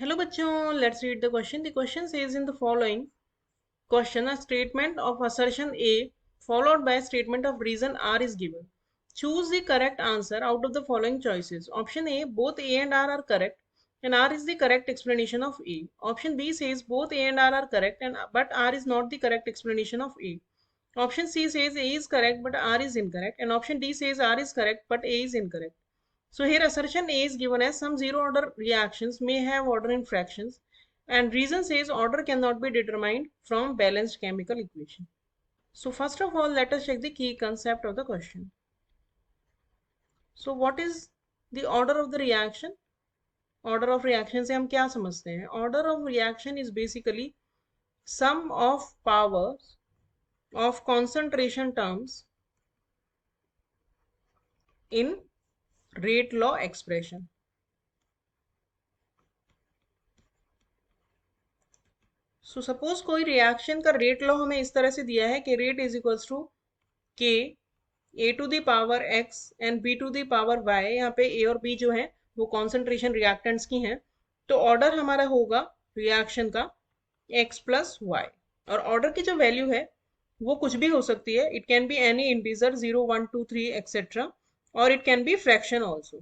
Hello bachon, let's read the question. The question says in the following question, a statement of assertion A followed by a statement of reason R is given. Choose the correct answer out of the following choices. Option A, both A and R are correct and R is the correct explanation of A. Option B says both A and R are correct but R is not the correct explanation of A. Option C says A is correct but R is incorrect, and option D says R is correct but A is incorrect. So here assertion A is given as some zero order reactions may have order in fractions, and reason says order cannot be determined from balanced chemical equation. So first of all, let us check the key concept of the question. So what is the order of the reaction? Order of reaction से हम क्या समझते हैं? Order of reaction is basically sum of powers of concentration terms in rate law expression. So suppose कोई reaction का rate law हमें इस तरह से दिया है कि rate is equals to K A to the power X and B to the power Y. यहाँ पे ए और बी जो है वो कॉन्सेंट्रेशन रिएक्टेंट्स की हैं, तो ऑर्डर हमारा होगा रिएक्शन का एक्स प्लस वाई। और ऑर्डर की जो वैल्यू है वो कुछ भी हो सकती है, it can be any integer 0 1 2 3 etcetera, और it can be fraction also.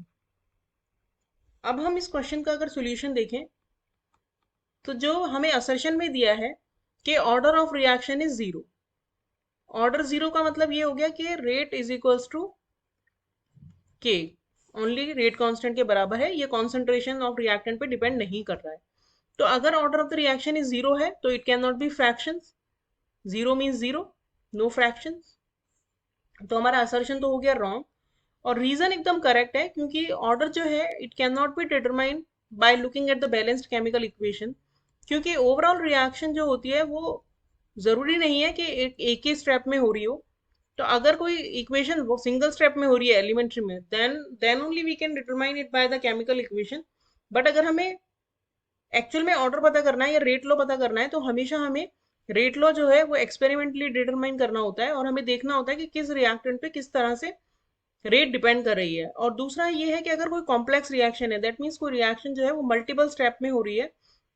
अब हम इस क्वेश्चन का अगर सोल्यूशन देखें तो जो हमें असर्शन में दिया है कि order of reaction is zero. Order zero का मतलब ये हो गया कि rate is equals to K, only rate constant के बराबर है, ये कॉन्सेंट्रेशन ऑफ रिएक्टेंट पे डिपेंड नहीं कर रहा है। तो अगर order of the reaction is zero है तो it can not be fractions. Zero means zero, no fractions. तो हमारा असर्शन तो हो गया रॉन्ग, और रीजन एकदम करेक्ट है क्योंकि ऑर्डर जो है it can not be determined by looking at the balanced chemical equation, क्योंकि ओवरऑल रिएक्शन जो होती है वो जरूरी नहीं है कि एक ही स्टेप में हो रही हो। तो अगर कोई इक्वेशन वो सिंगल स्टेप में हो रही है एलिमेंट्री में, then only we can determine it by the chemical equation. But अगर हमें एक्चुअल में ऑर्डर पता करना है या रेट लॉ पता करना है तो हमेशा हमें रेट लॉ जो है वो एक्सपेरिमेंटली डिटरमाइन करना होता है, और हमें देखना होता है कि किस रिएक्टेंट पे किस तरह से रेट डिपेंड कर रही है। और दूसरा ये है कि अगर कोई कॉम्प्लेक्स रिएक्शन है, दैट मीन्स कोई रिएक्शन जो है वो मल्टीपल स्टेप में हो रही है,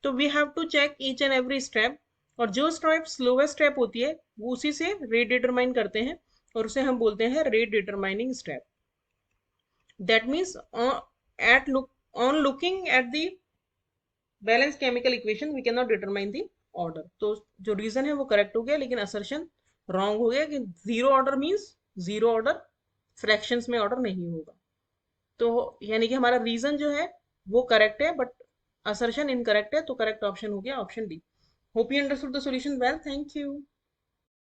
तो we have to check each and every step, और जो स्टेप स्लोवेस्ट स्टेप होती है वो उसी से रेट डिटरमाइन करते हैं, और उसे हम बोलते हैं rate determining step. That means at look on looking at the balance chemical equation we can not determine the order. तो जो रीजन है वो करेक्ट हो गया, लेकिन असर्शन रॉन्ग हो गया कि zero order means zero order, fractions में ऑर्डर नहीं होगा। तो यानी कि हमारा रीजन जो है वो करेक्ट है बट असर्शन इनकरेक्ट है, तो करेक्ट ऑप्शन हो गया option D. Hope you understood the solution well, thank you.